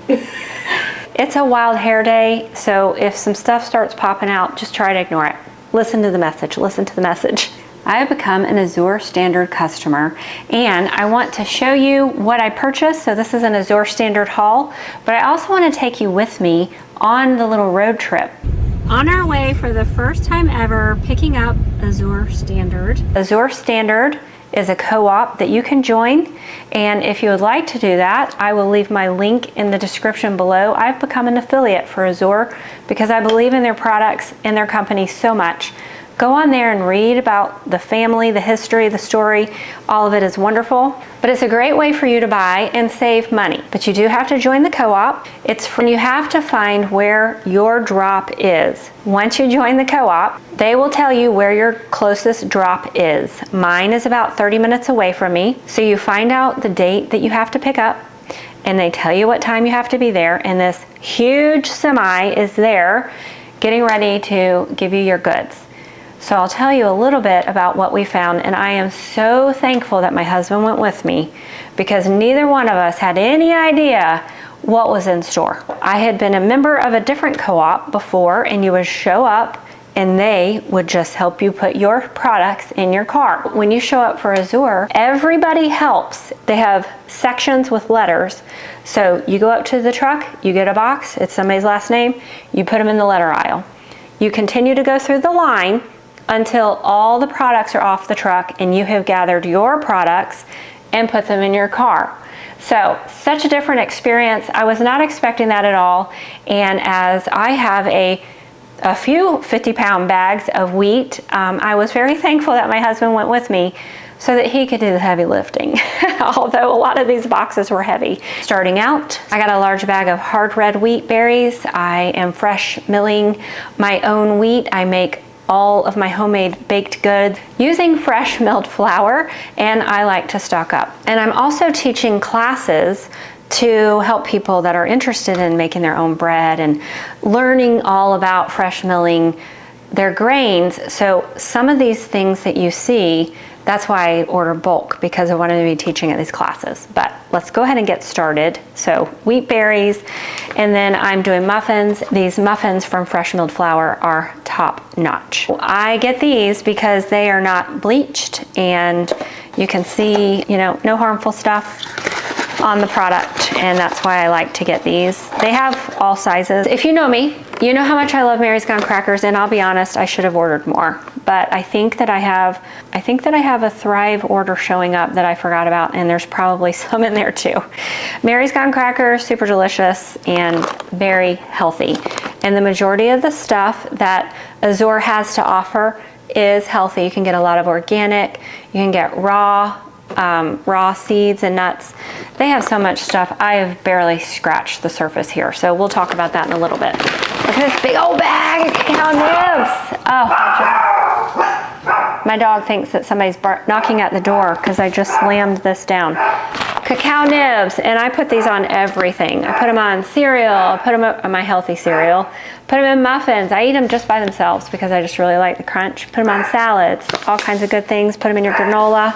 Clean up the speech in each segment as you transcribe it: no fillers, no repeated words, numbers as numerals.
It's a wild hair day, so if some stuff starts popping out, just try to ignore it. Listen to the message, listen to the message. I have become an Azure Standard customer, and I want to show you what I purchased. So this is an Azure Standard haul, but I also want to take you with me on the little road trip. On our way for the first time ever, picking up Azure Standard. Azure Standard is a co-op that you can join, and if you would like to do that, I will leave my link in the description below. I've become an affiliate for Azure because I believe in their products and their company so much. Go on there and read about the family, the history, the story. All of it is wonderful, but it's a great way for you to buy and save money. But you do have to join the co-op. You have to find where your drop is. Once you join the co-op, they will tell you where your closest drop is. Mine is about 30 minutes away from me. So you find out the date that you have to pick up, and they tell you what time you have to be there, and this huge semi is there getting ready to give you your goods. So I'll tell you a little bit about what we found, and I am so thankful that my husband went with me because neither one of us had any idea what was in store. I had been a member of a different co-op before, and you would show up and they would just help you put your products in your car. When you show up for Azure, everybody helps. They have sections with letters. So you go up to the truck, you get a box, it's somebody's last name, you put them in the letter aisle. You continue to go through the line until all the products are off the truck and you have gathered your products and put them in your car. So, such a different experience. I was not expecting that at all. And as I have a few 50-pound bags of wheat, I was very thankful that my husband went with me so that he could do the heavy lifting. Although a lot of these boxes were heavy. Starting out, I got a large bag of hard red wheat berries. I am fresh milling my own wheat. I make all of my homemade baked goods using fresh milled flour, and I like to stock up. And I'm also teaching classes to help people that are interested in making their own bread and learning all about fresh milling their grains. So some of these things that you see, that's why I order bulk, because I wanted to be teaching at these classes. But let's go ahead and get started. So wheat berries, and then I'm doing muffins. These muffins from fresh milled flour are top notch. I get these because they are not bleached, and you can see, no harmful stuff on the product, and that's why I like to get these. They have all sizes. If you know me, you know how much I love Mary's Gone crackers, and I'll be honest, I should have ordered more. But I think that I have a Thrive order showing up that I forgot about, and there's probably some in there too. Mary's Gone crackers, super delicious and very healthy. And the majority of the stuff that Azure has to offer is healthy. You can get a lot of organic, you can get raw seeds and nuts. They have so much stuff. I have barely scratched the surface here, so we'll talk about that in a little bit. Look at this big old bag of cacao nibs. Oh, my dog thinks that somebody's knocking at the door because I just slammed this down. Cacao nibs, and I put these on everything. I put them on cereal, I put them on my healthy cereal, put them in muffins. I eat them just by themselves because I just really like the crunch. Put them on salads, all kinds of good things. Put them in your granola,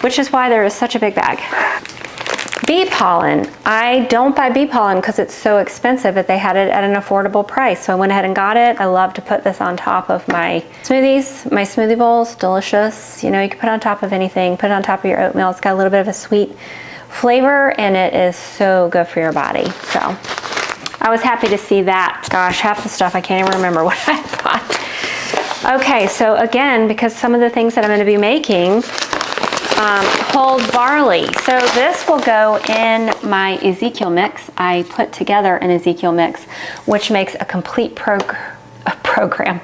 which is why there is such a big bag. Bee pollen. I don't buy bee pollen because it's so expensive, but they had it at an affordable price. So I went ahead and got it. I love to put this on top of my smoothies, my smoothie bowls, delicious. You can put it on top of anything, put it on top of your oatmeal. It's got a little bit of a sweet flavor, and it is so good for your body. So I was happy to see that. Gosh, half the stuff I can't even remember what I bought. Okay, so again, because some of the things that I'm going to be making whole barley. So this will go in my Ezekiel mix. I put together an Ezekiel mix, which makes a complete program,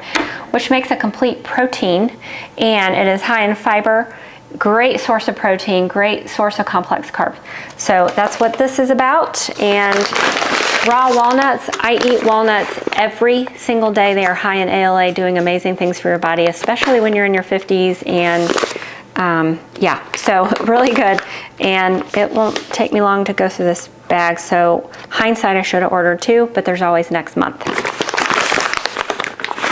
which makes a complete protein, and it is high in fiber, great source of protein, great source of complex carbs. So that's what this is about. And raw walnuts, I eat walnuts every single day. They are high in ALA, doing amazing things for your body, especially when you're in your 50s, and yeah, so really good, and it won't take me long to go through this bag. So hindsight, I should have ordered 2, but there's always next month.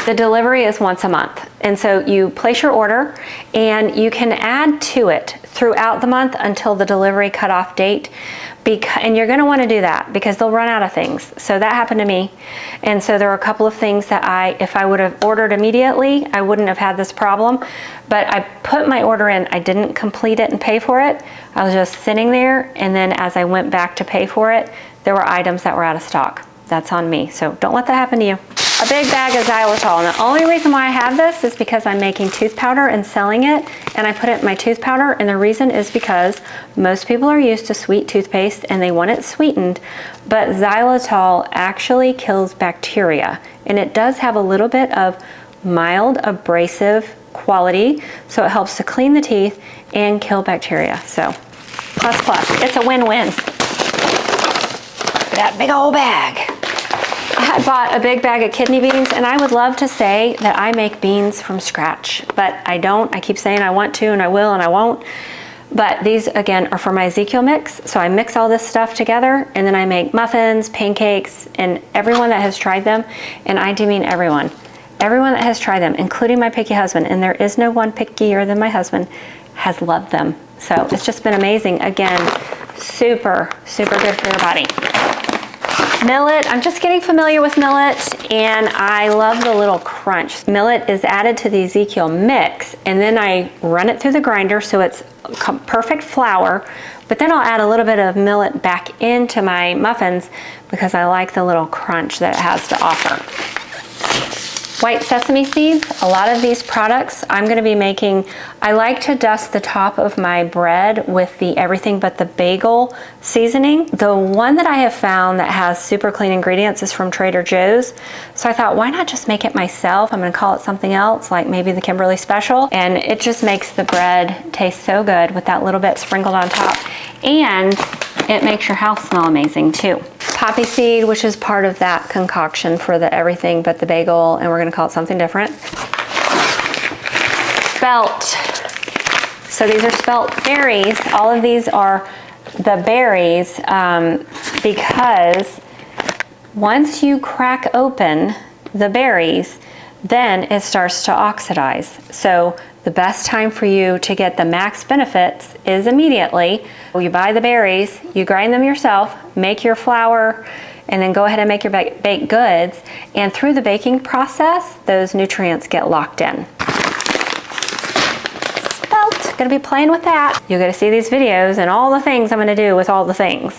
The delivery is once a month, and so you place your order and you can add to it throughout the month until the delivery cutoff date, and you're going to want to do that because they'll run out of things. So that happened to me. And so there were a couple of things that if I would have ordered immediately, I wouldn't have had this problem. But I put my order in, I didn't complete it and pay for it. I was just sitting there, and then as I went back to pay for it, there were items that were out of stock. That's on me. So don't let that happen to you. A big bag of xylitol. And the only reason why I have this is because I'm making tooth powder and selling it, and I put it in my tooth powder, and the reason is because most people are used to sweet toothpaste and they want it sweetened, but xylitol actually kills bacteria, and it does have a little bit of mild abrasive quality, so it helps to clean the teeth and kill bacteria. So plus, it's a win-win. That big old bag. I bought a big bag of kidney beans, and I would love to say that I make beans from scratch, but I don't. I keep saying I want to, and I will, and I won't. But these, again, are for my Ezekiel mix. So I mix all this stuff together, and then I make muffins, pancakes, and everyone that has tried them, and I do mean everyone that has tried them, including my picky husband, and there is no one pickier than my husband, has loved them. So it's just been amazing. Again, super, super good for your body. Millet, I'm just getting familiar with millet, and I love the little crunch. Millet is added to the Ezekiel mix, and then I run it through the grinder so it's perfect flour, but then I'll add a little bit of millet back into my muffins because I like the little crunch that it has to offer. White sesame seeds, a lot of these products I'm going to be making. I like to dust the top of my bread with the everything but the bagel seasoning. The one that I have found that has super clean ingredients is from Trader Joe's. So I thought, why not just make it myself? I'm going to call it something else, like maybe the Kimberly Special. And it just makes the bread taste so good with that little bit sprinkled on top. And it makes your house smell amazing too. Poppy seed, which is part of that concoction for the everything but the bagel, and we're gonna call it something different. Spelt. So these are spelt berries. All of these are the berries because once you crack open the berries, then it starts to oxidize. So the best time for you to get the max benefits is immediately. You buy the berries, you grind them yourself, make your flour, and then go ahead and make your baked goods. And through the baking process, those nutrients get locked in. Spelt, gonna be playing with that. You're gonna see these videos and all the things I'm gonna do with all the things.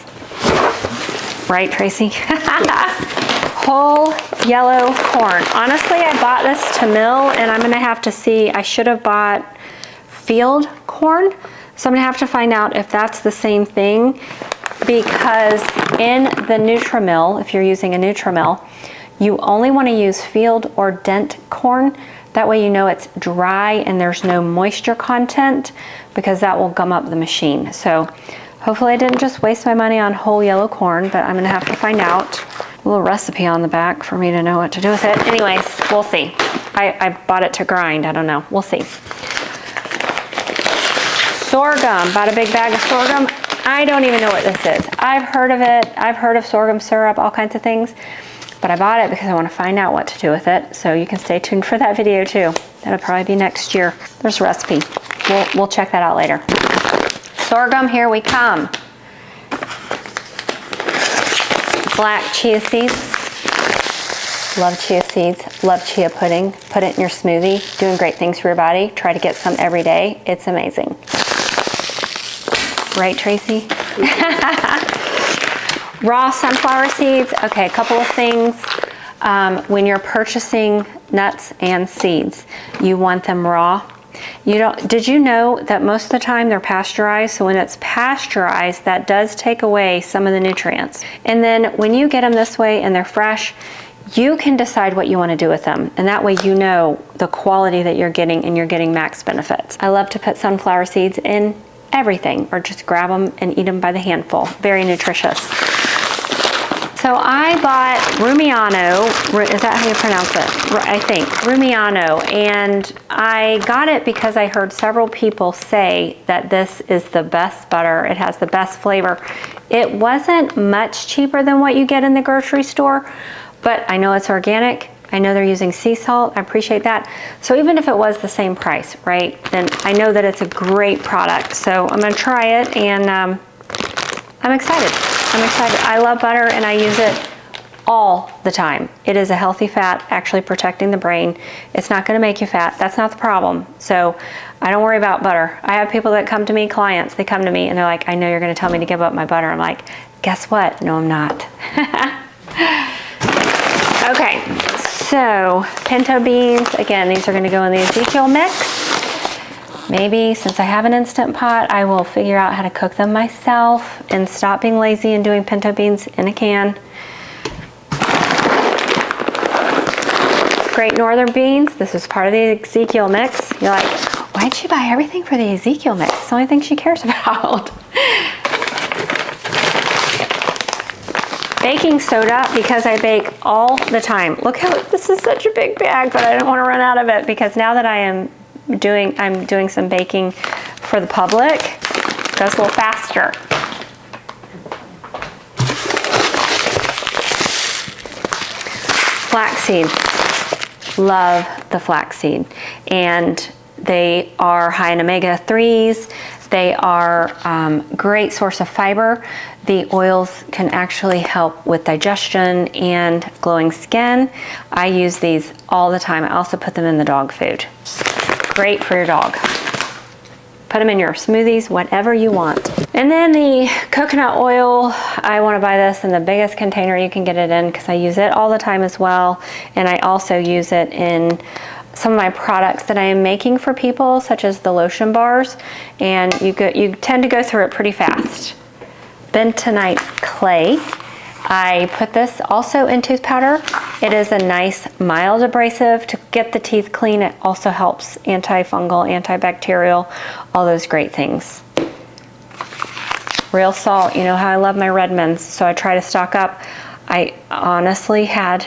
Right, Tracy? Whole yellow corn. Honestly, I bought this to mill, and I'm gonna have to see, I should have bought field corn. So I'm gonna have to find out if that's the same thing, because in the Nutri-Mill, if you're using a Nutri-Mill, you only wanna use field or dent corn. That way you know it's dry and there's no moisture content, because that will gum up the machine. So hopefully I didn't just waste my money on whole yellow corn, but I'm gonna have to find out. A little recipe on the back for me to know what to do with it. Anyways, we'll see. I bought it to grind, I don't know, we'll see. Sorghum, bought a big bag of sorghum. I don't even know what this is. I've heard of it, I've heard of sorghum syrup, all kinds of things, but I bought it because I want to find out what to do with it. So you can stay tuned for that video too. That'll probably be next year. There's a recipe. We'll check that out later. Sorghum, here we come. Black chia seeds. Love chia seeds, love chia pudding. Put it in your smoothie, doing great things for your body. Try to get some every day, it's amazing. Right, Tracy? Raw sunflower seeds. Okay, a couple of things. When you're purchasing nuts and seeds, you want them raw. Did you know that most of the time they're pasteurized? So when it's pasteurized, that does take away some of the nutrients. And then when you get them this way and they're fresh, you can decide what you want to do with them. And that way you know the quality that you're getting, and you're getting max benefits. I love to put sunflower seeds in everything, or just grab them and eat them by the handful. Very nutritious. So I bought Rumiano, is that how you pronounce it? I think, Rumiano, and I got it because I heard several people say that this is the best butter. It has the best flavor. It wasn't much cheaper than what you get in the grocery store, but I know it's organic. I know they're using sea salt. I appreciate that. So even if it was the same price, right, then I know that it's a great product. So I'm gonna try it, and I'm excited. I'm excited. I love butter and I use it all the time. It is a healthy fat, actually protecting the brain. It's not gonna make you fat. That's not the problem. So I don't worry about butter. I have people that come to me, clients, they come to me and they're like, I know you're gonna tell me to give up my butter. I'm like, guess what? No, I'm not. Okay, so pinto beans, again, these are gonna go in the Ezekiel mix. Maybe since I have an Instant Pot, I will figure out how to cook them myself and stop being lazy and doing pinto beans in a can. Great Northern beans, this is part of the Ezekiel mix. You're like, why'd she buy everything for the Ezekiel mix? It's the only thing she cares about. Baking soda, because I bake all the time. Look how, this is such a big bag, but I don't want to run out of it because now that I'm doing some baking for the public, it goes a little faster. Flax seed. Love the flax seed. And they are high in omega-3s. They are great source of fiber. The oils can actually help with digestion and glowing skin. I use these all the time. I also put them in the dog food. Great for your dog. Put them in your smoothies, whatever you want. And then the coconut oil, I want to buy this in the biggest container you can get it in because I use it all the time as well. And I also use it in some of my products that I am making for people, such as the lotion bars. And you tend to go through it pretty fast. Bentonite clay. I put this also in tooth powder. It is a nice mild abrasive to get the teeth clean. It also helps antifungal, antibacterial, all those great things. Real salt, you know how I love my Redmonds, so I try to stock up. I honestly had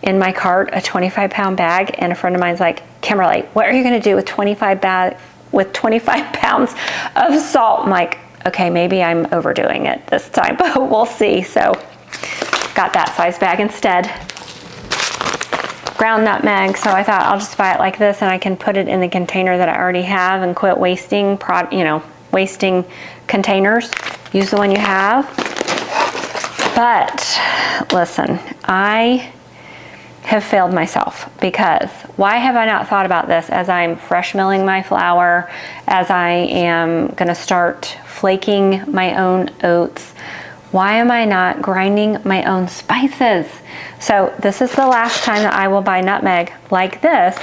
in my cart a 25-pound bag, and a friend of mine's like, Kimberly, what are you gonna do with 25 pounds of salt? I'm like, okay, maybe I'm overdoing it this time, but we'll see. So got that size bag instead. Ground nutmeg, so I thought I'll just buy it like this and I can put it in the container that I already have and quit wasting wasting containers. Use the one you have. But listen, I have failed myself because why have I not thought about this as I'm fresh milling my flour, as I am gonna start flaking my own oats? Why am I not grinding my own spices? So this is the last time that I will buy nutmeg like this,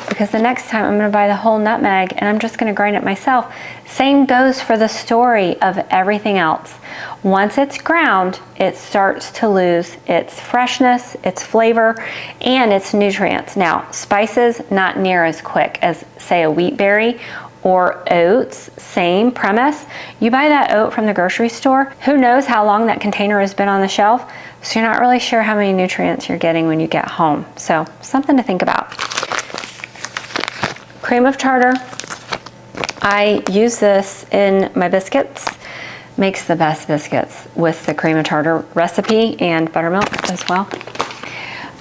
because the next time I'm gonna buy the whole nutmeg and I'm just gonna grind it myself. Same goes for the story of everything else. Once it's ground, it starts to lose its freshness, its flavor, and its nutrients. Now, spices, not near as quick as, say, a wheat berry or oats, same premise. You buy that oat from the grocery store, who knows how long that container has been on the shelf, so you're not really sure how many nutrients you're getting when you get home. So, something to think about. Cream of tartar. I use this in my biscuits. Makes the best biscuits with the cream of tartar recipe and buttermilk as well.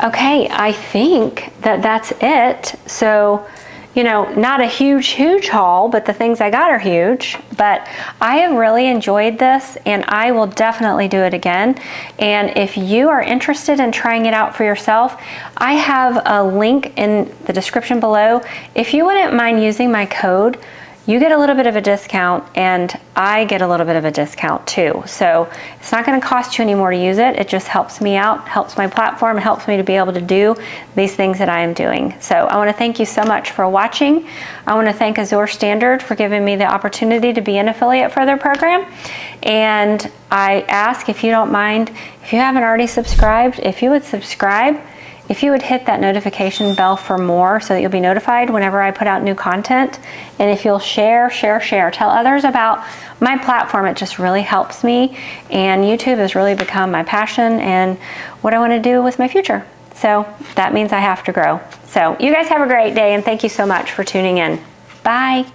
Okay, I think that that's it. So, you know, not a huge haul, but the things I got are huge. But I have really enjoyed this and I will definitely do it again. And if you are interested in trying it out for yourself, I have a link in the description below. If you wouldn't mind using my code, you get a little bit of a discount and I get a little bit of a discount too. So it's not gonna cost you any more to use it. It just helps me out, helps my platform, helps me to be able to do these things that I am doing. So I wanna thank you so much for watching. I wanna thank Azure Standard for giving me the opportunity to be an affiliate for their program. And I ask, if you don't mind, if you haven't already subscribed, if you would subscribe, if you would hit that notification bell for more so that you'll be notified whenever I put out new content. And if you'll share, tell others about my platform, it just really helps me. And YouTube has really become my passion and what I want to do with my future. So that means I have to grow. So you guys have a great day and thank you so much for tuning in. Bye.